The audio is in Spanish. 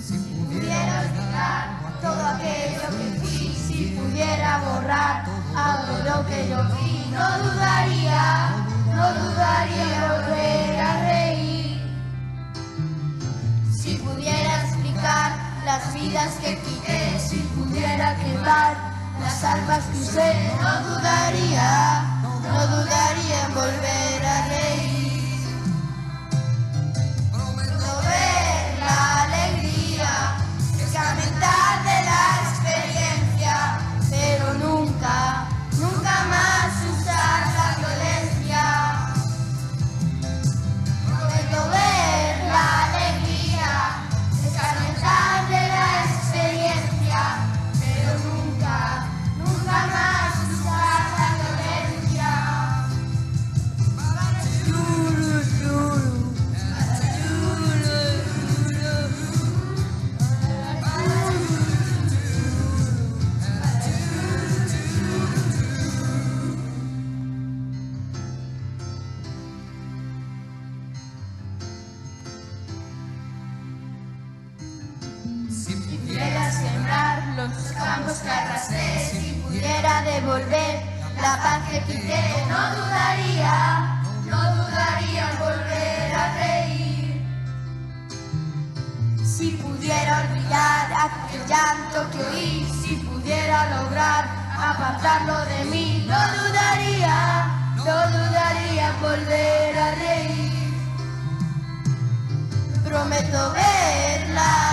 Si pudiera olvidar todo aquello que fui, si pudiera borrar algo de lo que yo vi, no dudaría volver a reír. Si pudiera explicar las vidas que quité, si pudiera quemar las almas que usé, no dudaría en volver a reír. Prometo ver la alegría, escarmentar de la experiencia, pero nunca más usar la violencia. Prometo ver la alegría, escarmentar de la experiencia, pero nunca más usar la violencia. Si pudiera sembrar los campos que arrastré, si pudiera devolver la paz que quité, no dudaría en volver a reír. Si pudiera olvidar aquel llanto que oí, si pudiera lograr apartarlo de mí, no dudaría en volver a reír. Prometo verla